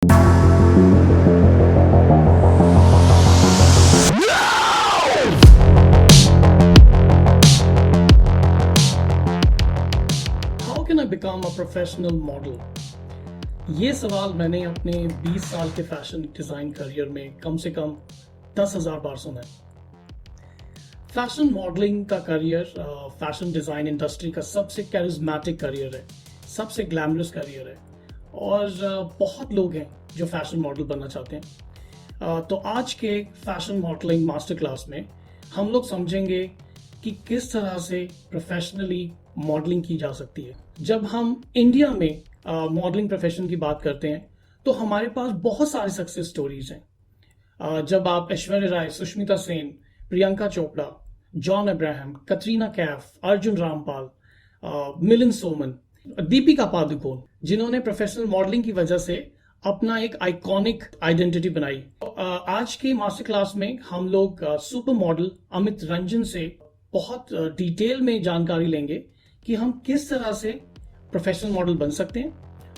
How can I become a professional model? ये सवाल मैंने अपने 20 साल के फैशन डिज़ाइन करियर में कम से कम 10,000 बार सुना है। फैशन मॉडलिंग का करियर फैशन डिज़ाइन इंडस्ट्री का सबसे कैरिज्मेटिक करियर है, सबसे ग्लैमरस करियर है और बहुत लोग हैं जो फैशन मॉडल बनना चाहते हैं। तो आज के फैशन मॉडलिंग मास्टर क्लास में हम लोग समझेंगे कि किस तरह से प्रोफेशनली मॉडलिंग की जा सकती है। जब हम इंडिया में मॉडलिंग प्रोफेशन की बात करते हैं तो हमारे पास बहुत सारी सक्सेस स्टोरीज हैं। जब आप ऐश्वर्या राय, सुष्मिता सेन, प्रियंका चोपड़ा, जॉन अब्राहम, कटरीना कैफ, अर्जुन रामपाल, मिलिंद सोमन, दीपिका पादुकोण, जिन्होंने प्रोफेशनल मॉडलिंग की वजह से अपना एक आइकॉनिक आइडेंटिटी बनाई। आज के मास्टर क्लास में हम लोग सुपर मॉडल अमित रंजन से बहुत डिटेल में जानकारी लेंगे कि हम किस तरह से प्रोफेशनल मॉडल बन सकते हैं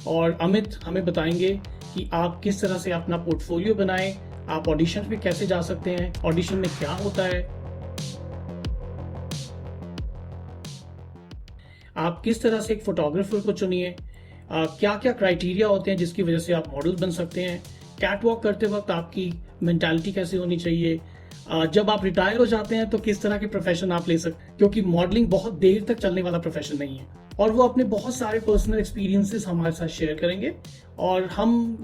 और अमित हमें बताएंगे कि आप किस तरह से अपना पोर्टफोलियो बनाएं, आप ऑडिशन पे कैसे जा सकते हैं, ऑडिशन में क्या होता है, आप किस तरह से एक फोटोग्राफर को चुनिए, क्या क्या क्राइटेरिया होते हैं जिसकी वजह से आप मॉडल बन सकते हैं, कैट वॉक करते वक्त आपकी मेंटालिटी कैसे होनी चाहिए, जब आप रिटायर हो जाते हैं तो किस तरह के प्रोफेशन आप ले सकते हैं, क्योंकि मॉडलिंग बहुत देर तक चलने वाला प्रोफेशन नहीं है। और वो अपने बहुत सारे पर्सनल एक्सपीरियंसेस हमारे साथ शेयर करेंगे और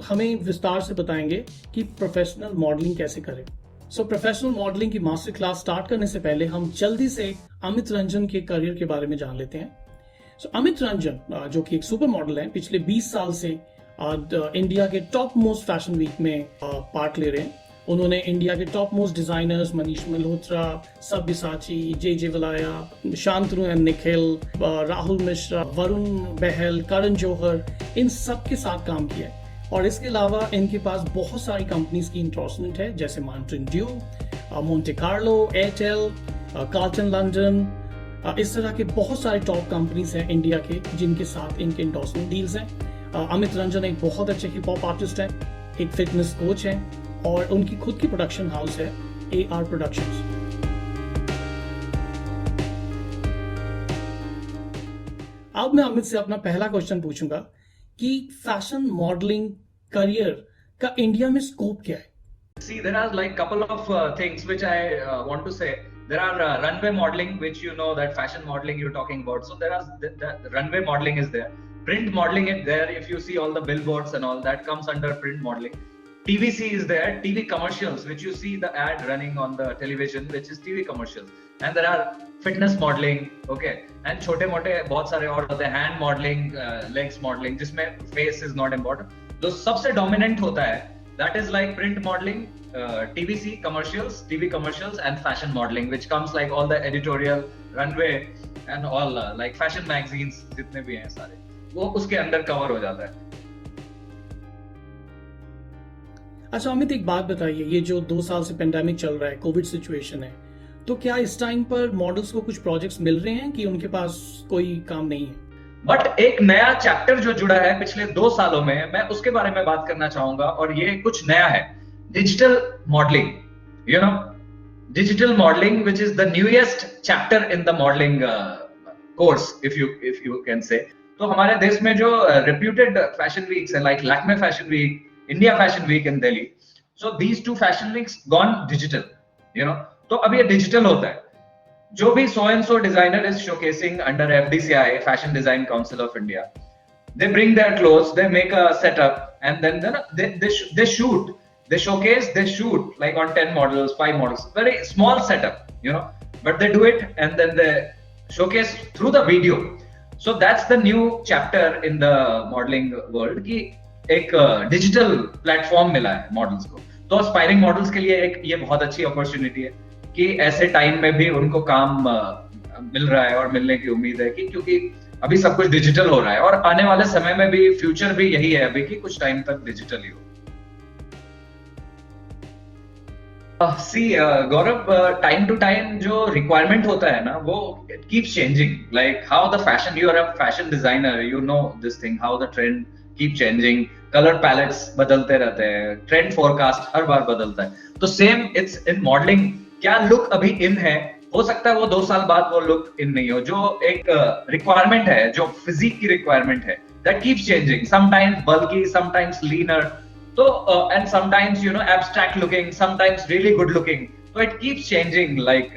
हमें विस्तार से बताएंगे कि प्रोफेशनल मॉडलिंग कैसे करें। सो प्रोफेशनल मॉडलिंग की मास्टर क्लास स्टार्ट करने से पहले हम जल्दी से अमित रंजन के करियर के बारे में जान लेते हैं। सो अमित रंजन जो कि एक सुपर मॉडल हैं, पिछले 20 साल से इंडिया के टॉप मोस्ट फैशन वीक में पार्ट ले रहे हैं। उन्होंने इंडिया के top most designers Manish Malhotra, Sabyasachi, J Valaya, Shantanu and Nikhil, Rahul Mishra, Varun Bahl, Karan Johar, इन सब के साथ काम किया है। और इसके अलावा इनके पास बहुत सारी कंपनीज की इंडोर्समेंट है, जैसे Mountain Dew, Monte Carlo, Airtel, Carlton London, इस तरह के बहुत सारे टॉप कंपनीज हैं इंडिया के जिनके साथ इनके इंडोर्समेंट डील्स हैं। अमित रंजन एक बहुत अच्छे हिप हॉप आर्टिस्ट हैं, एक फिटनेस कोच हैं और उनकी खुद की प्रोडक्शन हाउस है AR प्रोडक्शंस। अब मैं अमित से अपना पहला क्वेश्चन पूछूंगा कि फैशन मॉडलिंग करियर का इंडिया में स्कोप क्या है? See, there are like couple of things which I want to say. There are runway modeling, which you know that fashion modeling you're talking about. So there are the runway modeling is there. Print modeling is there. If you see all the billboards and all that comes under print modeling. TVC is there, TV commercials, which you see the ad running on the television, which is TV commercials. And there are fitness modeling, okay, and छोटे मोटे बहुत सारे और होते हैं, hand modeling, legs modeling, जिसमें face is not important. जो सबसे dominant होता है, that is like print modeling, TVC commercials, TV commercials, and fashion modeling, which comes like all the editorial, runway, and all like fashion magazines जितने भी हैं सारे, वो उसके अंदर cover हो जाता है। अच्छा अमित, एक बात बताइए, ये जो 2 साल से पेंडेमिक चल रहा है, कोविड सिचुएशन है, तो क्या इस टाइम पर मॉडल्स को कुछ प्रोजेक्ट्स मिल रहे हैं कि उनके पास कोई काम नहीं है? बट एक नया चैप्टर जो जुड़ा है पिछले 2 सालों में, मैं उसके बारे में बात करना चाहूंगा और ये कुछ नया है, digital modelling. You know, digital modelling which is the newest chapter in the modelling course, if you can say. तो हमारे देश में जो रेप्यूटेड फैशन वीक्स है, like Lakme fashion week, India Fashion Week in Delhi. So these 2 fashion weeks gone digital, you know. तो अब ये digital होता है। जो भी so and so designer is showcasing under FDCI, Fashion Design Council of India, they bring their clothes, they make a setup, and then they shoot, they showcase, they shoot like on 10 models, 5 models, very small setup, you know. But they do it and then they showcase through the video. So that's the new chapter in the modeling world कि एक digital platform मिला है models को। तो aspiring models के लिए एक ये बहुत अच्छी अपॉर्चुनिटी है कि ऐसे टाइम में भी उनको काम मिल रहा है और मिलने की उम्मीद है कि क्योंकि अभी सब कुछ डिजिटल हो रहा है और आने वाले समय में भी फ्यूचर भी यही है अभी कि कुछ टाइम तक डिजिटल ही हो। गौरव, टाइम टू टाइम जो रिक्वायरमेंट होता है ना, वो it keeps changing, like how the fashion, you are a fashion designer, you know this thing, how the trend keep changing, colour palettes बदलते रहते हैं, ट्रेंड फोरकास्ट हर बार बदलता है। तो सेम इट्स इन मॉडलिंग, क्या लुक अभी इन है, हो सकता है वो 2 साल बाद वो लुक इन नहीं हो। जो एक रिक्वायरमेंट है, जो फिजिक की रिक्वायरमेंट है, that keeps changing, sometimes bulky, sometimes leaner, तो and sometimes abstract looking, sometimes really good looking. So it keeps changing, like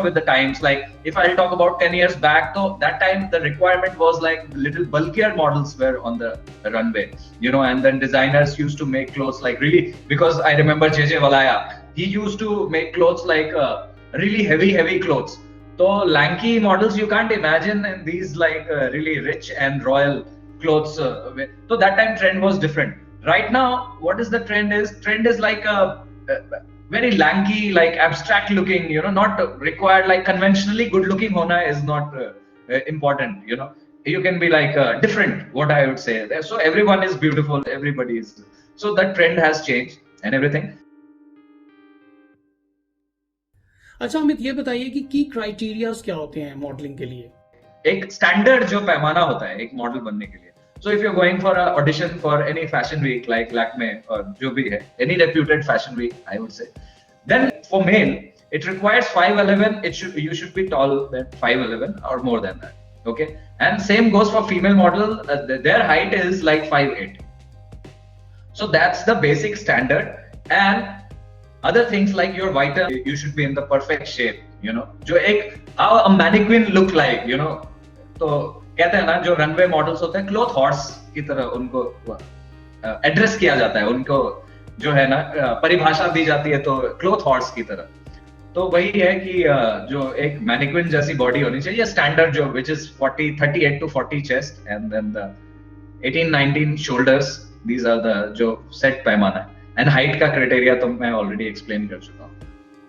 with the times. Like if I'll talk about 10 years back, so that time the requirement was like little bulkier models were on the runway, and then designers used to make clothes like really, because I remember JJ Valaya, he used to make clothes like really heavy clothes. So lanky models you can't imagine in these like really rich and royal clothes. So that time trend was different. Right now, what is the trend is? Trend is like a very lanky, like abstract looking, not required, like conventionally good looking hona is not important, you can be like different, what I would say. So everyone is beautiful, everybody is, so that trend has changed and everything. अच्छा अमित, ये बताइए कि की criterias क्या होते हैं modelling के लिए? एक स्टैंडर्ड जो पैमाना होता है एक मॉडल बनने के लिए. So if you're going for an audition for any fashion week like Lakme or जो भी है, any reputed fashion week, I would say, then for male it requires 5'11". You should be tall than 5'11" or more than that. Okay, and same goes for female model. Their height is like 5'8". So that's the basic standard. And other things like your vital, you should be in the perfect shape. जो एक how a mannequin look like, तो कहते हैं ना जो runway models होते हैं cloth horse की तरह उनको एड्रेस किया जाता है, उनको जो है ना परिभाषा दी जाती है तो क्लॉथ हॉर्स की तरह. तो वही है कि जो एक मैनिक्विन जैसी बॉडी होनी चाहिए स्टैंडर्ड, जो which is 38 to 40 chest and then the 18-19 shoulders. These are the जो सेट पैमाना है. एंड हाइट का क्राइटेरिया तो मैं ऑलरेडी एक्सप्लेन कर चुका हूँ.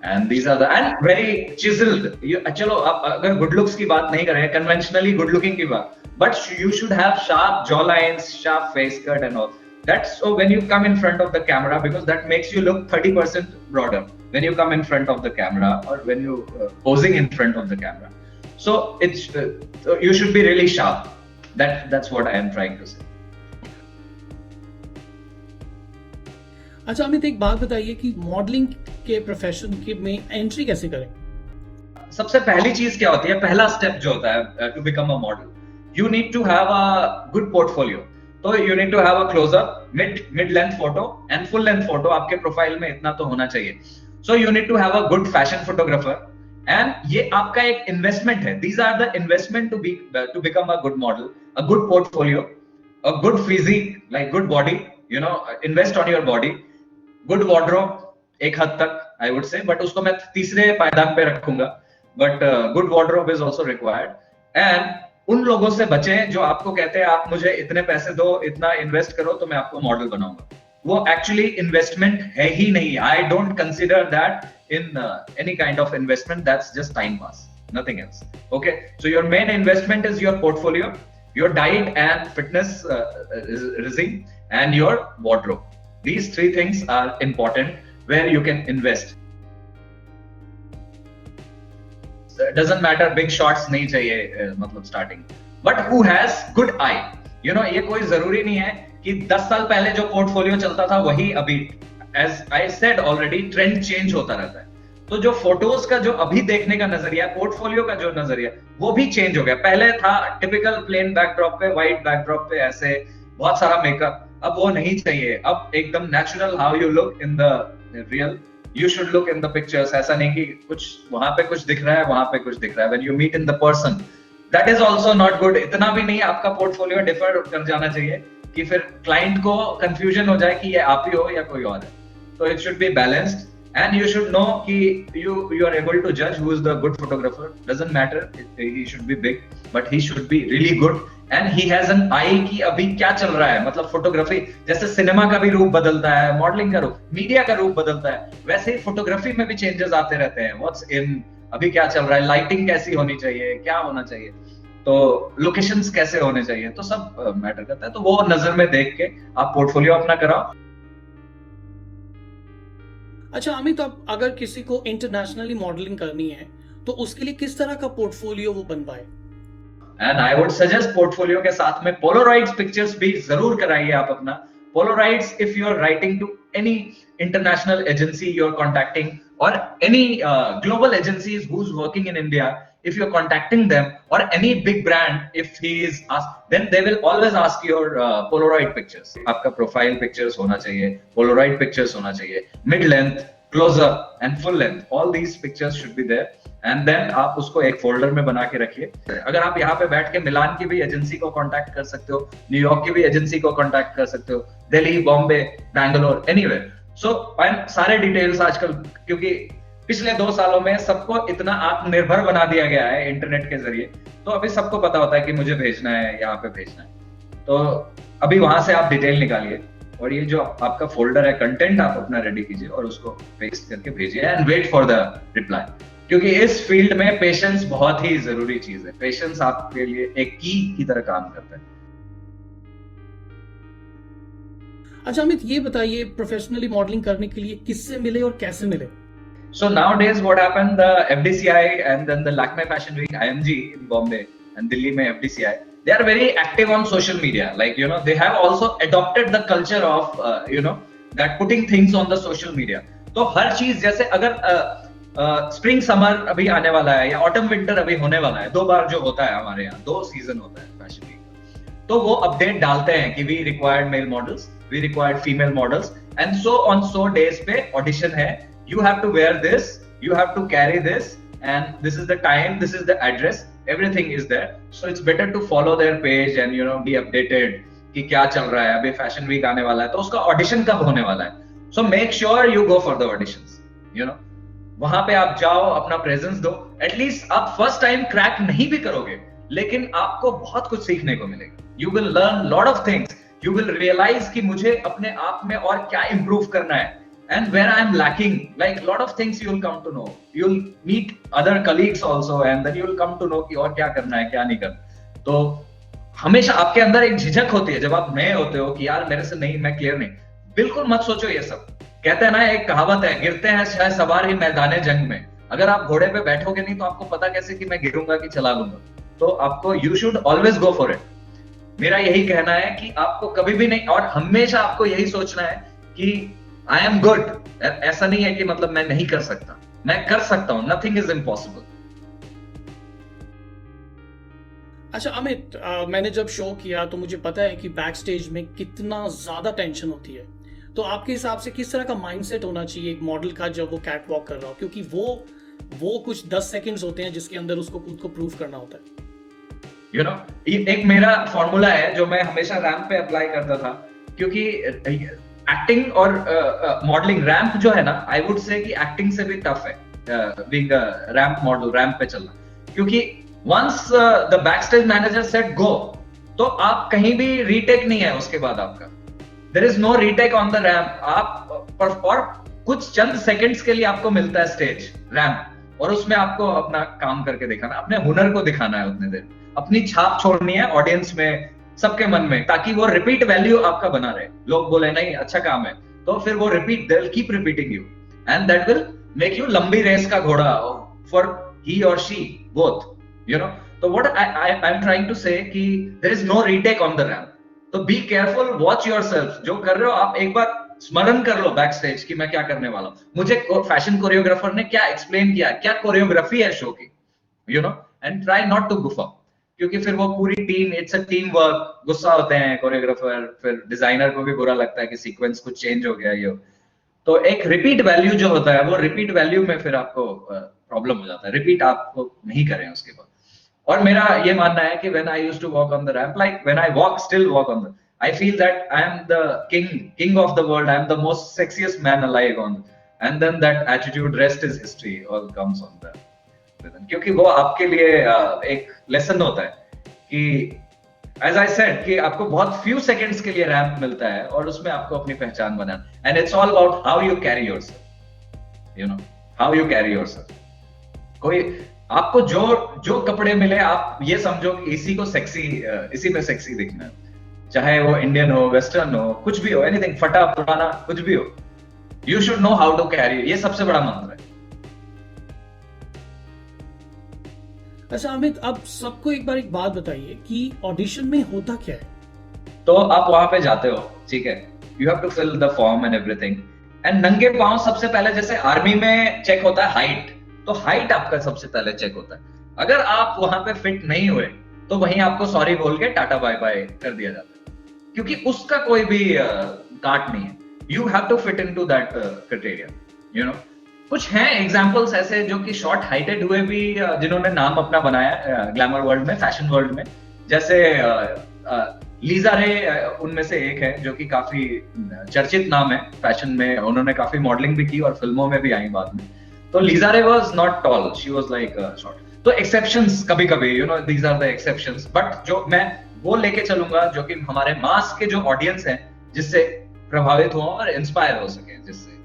And these are the and very chiseled. चलो अगर good looks की बात नहीं करें, conventionally good looking की बात, but you should have sharp jaw lines, sharp face cut and all. That's so when you come in front of the camera, because that makes you look 30% broader when you come in front of the camera or when you posing in front of the camera. So it's you should be really sharp. That's what I am trying to say. अच्छा अमित, एक बात बताइए कि modelling के profession के में entry कैसे करें? सबसे पहली चीज क्या होती है, पहला स्टेप जो होता है to become a model, you need to have a good portfolio. तो you need to have a closeup, mid length photo and full length photo. आपके प्रोफाइल में इतना तो होना चाहिए. So you need to have a good fashion photographer, and ये आपका एक इन्वेस्टमेंट है. These are the investment to become a good model. A good portfolio, a good physique, like good body, invest on your body. Good wardrobe एक हद तक आई would से, but उसको मैं तीसरे पायदान पे रखूंगा. But good wardrobe is also required. And उन लोगों से बचें जो आपको कहते हैं आप मुझे इतने पैसे दो, इतना इन्वेस्ट करो तो मैं आपको मॉडल बनाऊंगा. वो एक्चुअली इन्वेस्टमेंट है ही नहीं. I don't consider that in any kind of investment. That's just time pass, nothing else. Okay, so your main investment is your portfolio, your diet and fitness regime, and your wardrobe. These three things are important where you can invest. It doesn't matter big shots नहीं चाहिए मतलब starting, but who has good eye. ये कोई जरूरी नहीं है कि 10 साल पहले जो पोर्टफोलियो चलता था वही अभी. As I said already, trend change होता रहता है. तो जो फोटोज का जो अभी देखने का नजरिया, पोर्टफोलियो का जो नजरिया, वो भी चेंज हो गया. पहले था टिपिकल प्लेन बैकड्रॉप पे, व्हाइट बैकड्रॉप पे, ऐसे बहुत सारा मेकअप. अब वो नहीं चाहिए. अब एकदम natural, how you look in the real, you should look in the pictures. ऐसा नहीं कि कुछ वहां पे कुछ दिख रहा है, वहां पे कुछ दिख रहा है. When you meet in the person, that is also not good. इतना भी नहीं आपका पोर्टफोलियो डिफर कर जाना चाहिए कि फिर क्लाइंट को कंफ्यूजन हो जाए कि ये आप ही हो या कोई और है. तो it should be balanced. And you should know कि you are able to judge who is the good photographer. Doesn't matter, he should be big, but he should be really good, and he has an eye कि अभी क्या चल रहा है. मतलब photography जैसे cinema का भी रूप बदलता है, मॉडलिंग का रूप, मीडिया का रूप बदलता है, वैसे ही फोटोग्राफी में भी चेंजेस आते रहते हैं. What's in, अभी क्या चल रहा है, लाइटिंग कैसी होनी चाहिए, क्या होना चाहिए, तो लोकेशंस कैसे होने चाहिए, तो सब मैटर करता है. तो वो नजर में देख के आप पोर्टफोलियो अपना कराओ. अच्छा अमित, अब अगर किसी को इंटरनेशनली मॉडलिंग करनी है तो उसके लिए किस तरह का पोर्टफोलियो वो बनवाए? And I would suggest portfolio के साथ में पोलराइड पिक्चर्स भी जरूर कराइए आप अपना. Polaroids, if you are writing to any international agency you are contacting, or any global agencies who's working in India, if you're contacting them, or any big brand, if he is asked, then they will always ask your Polaroid pictures. आपका profile pictures होना चाहिए, Polaroid pictures होना चाहिए, mid length, closer and full length, all these pictures should be there. And then आप उसको एक folder में बना के रखिए. अगर आप यहाँ पे बैठ के मिलान की भी एजेंसी को कांटेक्ट कर सकते हो, न्यूयॉर्क की भी एजेंसी को कांटेक्ट कर सकते हो, दिल्ली, बॉम्बे, बैंगलोर, एनीवेयर. सो सारे डिटेल्स आजकल, क्योंकि पिछले 2 सालों में सबको इतना आत्मनिर्भर बना दिया गया है इंटरनेट के जरिए, तो अभी सबको पता होता है कि मुझे भेजना है, यहाँ पे भेजना है. तो अभी वहां से आप डिटेल निकालिए, और ये जो आपका फोल्डर है, कंटेंट आप अपना रेडी कीजिए और उसको पेस्ट करके भेजिए and wait for the reply. क्योंकि इस फील्ड में पेशेंस बहुत ही जरूरी चीज है. पेशेंस आपके लिए एक की तरह काम करता है. अच्छा अमित, ये बताइए प्रोफेशनली मॉडलिंग करने के लिए किससे मिले और कैसे मिले? So nowadays what happened, the FDCI and then the Lakme Fashion Week, IMG in Bombay and Delhi mein FDCI, they are very active on social media. Like, you know, they have also adopted the culture of, you know, that putting things on the social media. तो हर चीज, जैसे अगर spring summer अभी आने वाला है या autumn winter अभी होने वाला है, 2 बार जो होता है हमारे यहाँ, 2 सीजन होता है फैशन वीक, तो वो अपडेट डालते हैं कि we required male models, we required female models, and so on so days पे ऑडिशन है, you have to wear this, you have to carry this, and this is the time, this is the address, everything is there. So it's better to follow their page and, you know, be updated कि क्या चल रहा है. अभी fashion week आने वाला है, तो उसका ऑडिशन कब होने वाला है. So make sure you go for the auditions, you know. वहां पे आप जाओ, अपना प्रेजेंस दो. एटलीस्ट आप फर्स्ट टाइम क्रैक नहीं भी करोगे, लेकिन आपको बहुत कुछ सीखने को मिलेगा. You will learn lot of things, you will realize कि मुझे अपने आप में और क्या इंप्रूव करना है, and where I am lacking, like lot of things you will come to know. You will meet other colleagues also, and then you will come to know कि और क्या करना है, क्या नहीं करना. तो हमेशा आपके अंदर एक झिझक होती है जब आप नए होते हो कि यार मेरे से नहीं, मैं क्लियर नहीं. बिल्कुल मत सोचो ये सब. कहते हैं ना, एक कहावत है, गिरते हैं शायद सवार ही मैदाने जंग में. अगर आप घोड़े पे बैठोगे नहीं तो आपको पता कैसे कि मैं गिरूंगा कि चला लूंगा. तो आपको you should always go for it. मेरा यही कहना है कि आपको कभी भी नहीं, और हमेशा आपको यही सोचना है कि आई एम गुड. ऐसा नहीं है कि मतलब मैं नहीं कर सकता, मैं कर सकता हूं. Nothing is impossible. अच्छा अमित, मैंने जब शो किया तो मुझे पता है कि बैक स्टेज में कितना ज्यादा टेंशन होती है. तो आपके हिसाब से किस तरह का माइंडसेट होना चाहिए एक मॉडल का जब वो कैट वॉक कर रहा हो, क्योंकि वो कुछ 10 सेकंड्स होते हैं जिसके अंदर उसको खुद को प्रूव करना होता है. यू नो, एक मेरा फॉर्मूला है जो मैं हमेशा रैंप पे अप्लाई करता था, क्योंकि एक्टिंग और मॉडलिंग, रैंप जो है ना, आई वुड से कि एक्टिंग से भी टफ है being a ramp model, ramp पे चलना. क्योंकि once the back stage manager said go, तो आप कहीं भी रीटेक नहीं है उसके बाद आपका. There is no retake on the ramp. आप और कुछ चंद सेकंड्स के लिए आपको मिलता है स्टेज, रैंप, और उसमें आपको अपना काम करके दिखाना, अपने हुनर को दिखाना है उतने देर, अपनी छाप छोड़नी है ऑडियंस में, सबके मन में, ताकि वो रिपीट वैल्यू आपका बना रहे. लोग बोले नहीं अच्छा काम है, तो फिर वो repeat, they will keep repeating you, and that will make you लंबी रेस का घोड़ा फॉर ही और शी बोथ, यू नो. तो what I am trying to say कि there is no retake on the ramp. तो बी केयरफुल, वॉच योरसेल्फ. जो कर रहे हो आप एक बार स्मरण कर लो बैक स्टेज कि मैं क्या करने वाला हूं, मुझे फैशन कोरियोग्राफर ने क्या एक्सप्लेन किया, क्या कोरियोग्राफी है शो की, you know. And try not to goof up, क्योंकि फिर वो पूरी team, it's a team work. गुस्सा होते हैं कोरियोग्राफर, फिर डिजाइनर को भी बुरा लगता है कि सीक्वेंस कुछ चेंज हो गया ये. तो एक रिपीट वैल्यू जो होता है, वो रिपीट वैल्यू में फिर आपको प्रॉब्लम हो जाता है. रिपीट आपको नहीं करें उसके बाद. और मेरा ये मानना है कि when I used to walk on the ramp, like when I walk, still walk on the, I feel that I am the king of the world. I am the most sexiest man alive on, and then that attitude, rest is history, all comes on the. क्योंकि वो आपके लिए एक lesson होता है कि, as I said, कि आपको बहुत few seconds के लिए रैंप मिलता है और उसमें आपको अपनी पहचान बनाना. And it's all about how you carry yourself. You know, how you carry yourself. कोई आपको जो कपड़े मिले, आप ये समझो कि इसी को सेक्सी, इसी में सेक्सी दिखना है. चाहे वो इंडियन हो, वेस्टर्न हो, कुछ भी हो, एनीथिंग, फटा पुराना कुछ भी हो, you should know how to carry. ये सबसे बड़ा मंत्र है. अच्छा अमित, अब सबको एक बार एक बात बताइए कि ऑडिशन में होता क्या है? तो आप वहां पे जाते हो, ठीक है, you have to fill the form and everything. And नंगे पांव सबसे पहले, जैसे आर्मी में चेक होता है हाइट, तो हाइट आपका सबसे पहले चेक होता है। अगर आप वहां पे फिट नहीं हुए तो वहीं आपको सॉरी बोल के टाटा बाय बाय कर दिया जाता है, क्योंकि उसका कोई भी काट नहीं है। You have to fit into that criteria, you know. कुछ हैं एग्जांपल्स ऐसे जो कि शॉर्ट हाइटेड हुए भी, जिन्होंने नाम अपना बनाया ग्लैमर वर्ल्ड में, फैशन वर्ल्ड में, जैसे लीजा रे उनमें से एक है, जो कि काफी चर्चित नाम है फैशन में। उन्होंने काफी मॉडलिंग भी की और फिल्मों में भी आई बाद में। तो Lisa Ray was not tall, she was like short. तो एक्सेप्शंस कभी कभी, you know, these are the exceptions. But जो मैं वो लेके चलूंगा जो कि हमारे मास के जो ऑडियंस है, जिससे प्रभावित हो और इंस्पायर हो सके, जिससे,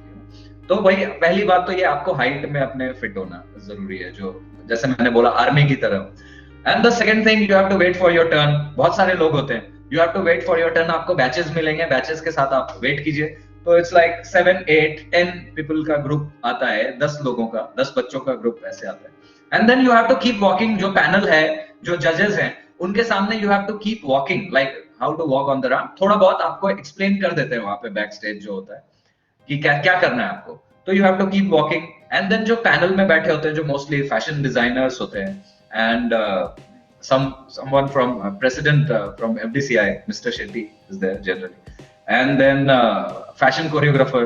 तो वही पहली बात तो ये, आपको हाइट में अपने फिट होना जरूरी है, जो जैसे मैंने बोला आर्मी की तरह। And the second thing, you have to wait for your turn. बहुत सारे लोग होते हैं, you have to wait for your turn. आपको बैचेस मिलेंगे, बैचेस के साथ आप वेट कीजिए। तो इट्स लाइक 7, 8, 10 पीपल का ग्रुप आता है, 10 लोगों का, 10 बच्चों का ग्रुप ऐसे आता है। And then you have to keep walking. जो पैनल है, जो जजेस हैं, उनके सामने you have to keep walking, like how to walk on the ramp. थोड़ा बहुत आपको एक्सप्लेन कर देते हैं वहां पे बैक स्टेज जो होता है कि क्या क्या करना है आपको। तो you have to keep walking. And then जो पैनल में बैठे होते हैं, जो मोस्टली फैशन डिजाइनर्स होते हैं, and someone from president from FDCI, Mr. Shetty is there generally, and then fashion choreographer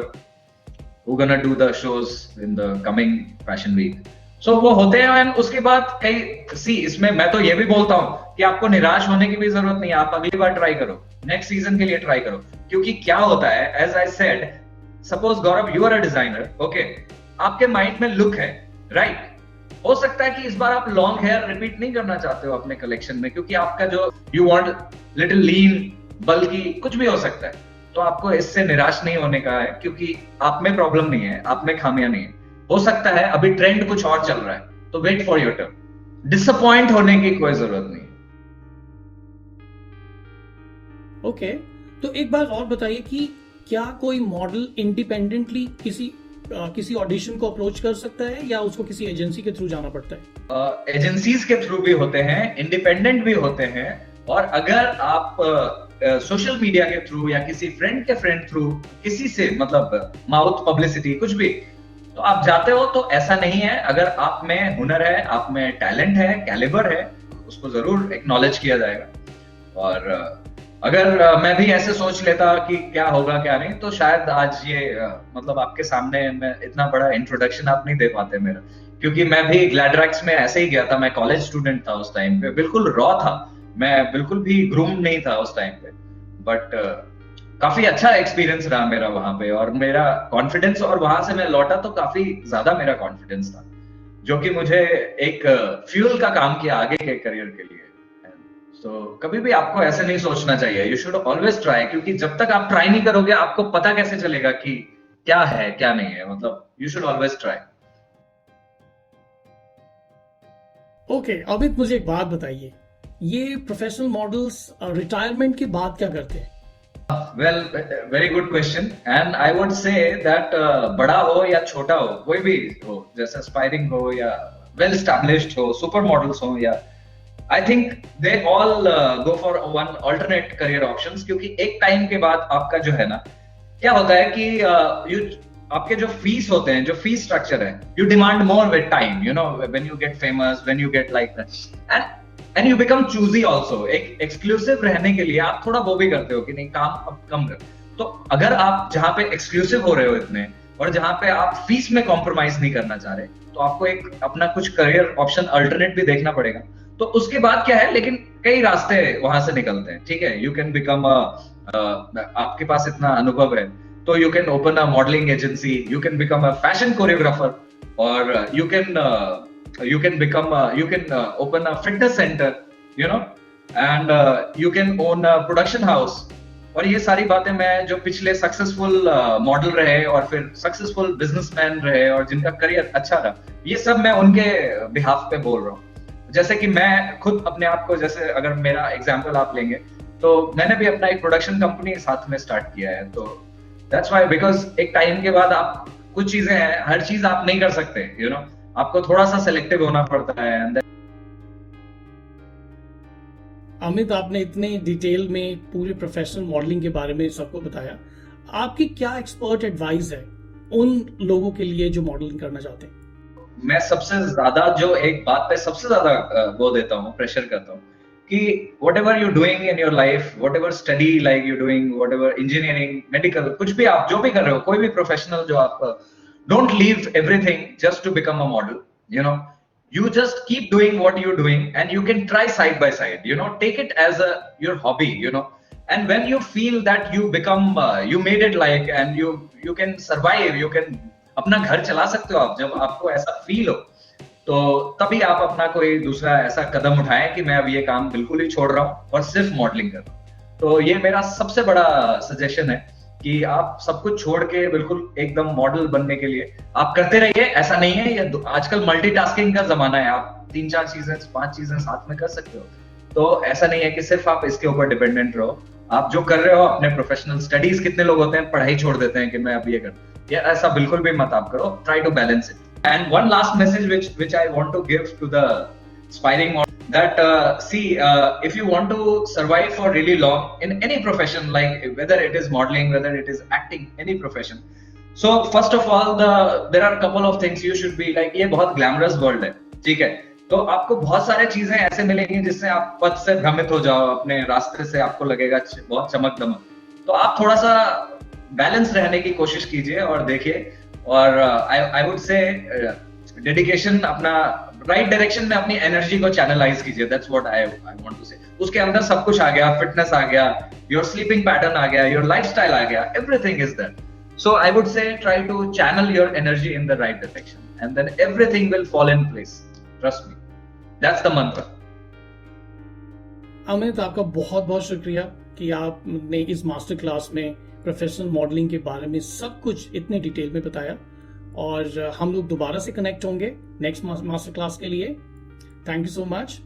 who gonna do the shows in the coming fashion week. So वो होते हैं। एंड उसके बाद कई इसमें मैं तो ये भी बोलता हूँ कि आपको निराश होने की भी जरूरत नहीं है। आप अगली बार ट्राई करो, नेक्स्ट सीजन के लिए ट्राई करो। क्योंकि क्या होता है, as I said, suppose Gaurav you are a designer, okay, आपके माइंड में लुक है, राइट? हो सकता है कि इस बार आप लॉन्ग हेयर रिपीट नहीं करना चाहते हो अपने कलेक्शन में, क्योंकि आपका जो यू वांट लिटिल लीन, बल्कि कुछ भी हो सकता है। तो आपको इससे निराश नहीं होने का है, क्योंकि आप में प्रॉब्लम नहीं है, आप में खामियां नहीं है। हो सकता है अभी ट्रेंड कुछ और चल रहा है, तो wait for your turn. Disappoint होने की कोई जरूरत नहीं है। ओके, तो एक बात और बताइए कि क्या कोई मॉडल इंडिपेंडेंटली किसी ऑडिशन को अप्रोच कर सकता है, या उसको किसी एजेंसी के थ्रू जाना पड़ता है? एजेंसीज के थ्रू भी होते हैं, इंडिपेंडेंट भी होते हैं। और अगर आप सोशल मीडिया के थ्रू या किसी फ्रेंड के फ्रेंड थ्रू, किसी से, मतलब माउथ पब्लिसिटी, कुछ भी, तो आप जाते हो, तो ऐसा नहीं है। अगर आप में हुनर है, आप में टैलेंट है, कैलिबर है, उसको जरूर एक्नॉलेज किया जाएगा। और अगर मैं भी ऐसे सोच लेता कि क्या होगा क्या नहीं, तो शायद आज ये मतलब आपके सामने मैं इतना बड़ा इंट्रोडक्शन आप नहीं दे पाते मेरा। क्योंकि मैं भी ग्लैडरैक्स में ऐसे ही गया था। मैं कॉलेज स्टूडेंट था उस टाइम पे, बिल्कुल रॉ था, मैं बिल्कुल भी ग्रूम नहीं था उस टाइम पे। बट काफी अच्छा एक्सपीरियंस रहा मेरा वहां पे, और मेरा कॉन्फिडेंस, और वहां से मैं लौटा तो काफी ज्यादा मेरा कॉन्फिडेंस था, जो कि मुझे एक फ्यूल का काम किया आगे के करियर के लिए। तो कभी भी आपको ऐसे नहीं सोचना चाहिए, यू शुड ऑलवेज ट्राई। क्योंकि जब तक आप ट्राई नहीं करोगे, आपको पता कैसे चलेगा कि क्या है क्या नहीं है। मतलब you should always try. Okay, Amit, मुझे एक बात बताइए, ये प्रोफेशनल मॉडल्स रिटायरमेंट के बाद क्या करते हैं? Well, very good question. And I would say that बड़ा हो या छोटा हो, कोई भी हो, जैसे एस्पायरिंग हो या वेल एस्टैब्लिश्ड हो, सुपर मॉडल्स हो, या I think they all go for one alternate career options। क्योंकि एक टाइम के बाद आपका जो है ना, क्या होता है कि आपके जो फीस होते हैं, जो फीस स्ट्रक्चर है, you demand more with time, you know, when you get famous, when you get like that, and you become choosy also। एक एक्सक्लूसिव रहने के लिए आप थोड़ा वो भी करते हो कि नहीं, काम अब कम कर। तो अगर आप जहाँ पे एक्सक्लूसिव हो रहे हो इतने, और जहाँ पे आप फीस में कॉम्प्रोमाइज नहीं करना चाह रहे, तो आपको एक अपना कुछ करियर ऑप्शन अल्टरनेट भी देखना पड़ेगा। तो उसके बाद क्या है, लेकिन कई रास्ते वहां से निकलते हैं, ठीक है। यू कैन बिकम आपके पास इतना अनुभव है, तो you can open a modelling agency, you can become a fashion choreographer, और you can open a fitness centre, you know, and you can own a production house. और ये सारी बातें मैं जो पिछले सक्सेसफुल मॉडल रहे और फिर सक्सेसफुल बिजनेसमैन रहे और जिनका करियर अच्छा रहा, ये सब मैं उनके बिहाफ पे बोल रहा हूँ। जैसे कि मैं खुद अपने आप को, जैसे अगर मेरा एग्जांपल आप लेंगे, तो मैंने भी अपना एक प्रोडक्शन कंपनी साथ में स्टार्ट किया है। तो दैट्स व्हाई, बिकॉज एक टाइम के बाद आप कुछ चीजें हैं, हर चीज आप नहीं कर सकते, यू नो, आपको थोड़ा सा सिलेक्टिव होना पड़ता है। अमित, आपने इतने डिटेल में पूरे प्रोफेशनल मॉडलिंग के बारे में सबको बताया। आपकी क्या एक्सपर्ट एडवाइस है उन लोगों के लिए जो मॉडलिंग करना चाहते हैं? मैं सबसे ज्यादा जो एक बात पे सबसे ज्यादा वो देता हूँ, प्रेशर करता हूँ कि what ever you doing in your life, what ever study like you doing, what ever engineering, medical, कुछ भी आप जो भी कर रहे हो, कोई भी प्रोफेशनल जो आप, don't leave everything just to become a model. You know, you just keep doing what you're doing and you can try side by side, you know, take it as a your hobby, you know, and when you feel that you become you made it like and you can survive, you can अपना घर चला सकते हो आप, जब आपको ऐसा feel हो तो तभी आप अपना कोई दूसरा ऐसा कदम उठाएं कि मैं अब ये काम बिल्कुल ही छोड़ रहा हूं और सिर्फ मॉडलिंग कर रहा हूं. तो ये मेरा सबसे बड़ा सजेशन है कि आप सब कुछ छोड़ के बिल्कुल एकदम मॉडल बनने के लिए आप करते रहिए. ऐसा नहीं है, ये आजकल मल्टीटास्किंग का जमाना है, आप 3-4 चीजें 5 चीजें साथ में कर सकते हो. तो ऐसा नहीं है कि सिर्फ आप इसके ऊपर डिपेंडेंट रहो. आप जो कर रहे हो अपने प्रोफेशनल स्टडीज, कितने लोग होते हैं पढ़ाई छोड़ देते हैं कि मैं अब ये कर, या ऐसा बिल्कुल भी मत आप करो. Try to balance it. And one last message which I want to give to the aspiring model, that if you want to survive for really long in any profession, like whether it is modeling, whether it is acting, any profession, so first of all there are a couple of things you should be like, ये बहुत glamorous world है, ठीक है, तो आपको बहुत सारे चीजें ऐसे मिलेंगी जिससे आप पद से भ्रमित हो जाओ, अपने रास्ते से आपको लगेगा बहुत चमक दमक. तो आप थोड़ा सा बैलेंस रहने की कोशिश कीजिए और देखिए. और आई वुड से डेडिकेशन, अपना राइट डायरेक्शन में अपनी एनर्जी को चैनलाइज कीजिए. That's what I want to say. उसके अंदर सब कुछ आ गया, फिटनेस आ गया, योर स्लीपिंग पैटर्न आ गया, योर लाइफस्टाइल आ गया, everything is there. So I would say try to channel your energy in the right direction and then everything will fall in place. Trust me, that's the mantra. Amit, आपका बहुत बहुत शुक्रिया कि आपने इस मास्टर क्लास में प्रोफेशनल मॉडलिंग के बारे में सब कुछ इतने डिटेल में बताया. और हम लोग दोबारा से कनेक्ट होंगे नेक्स्ट मास्टर क्लास के लिए. Thank you so much.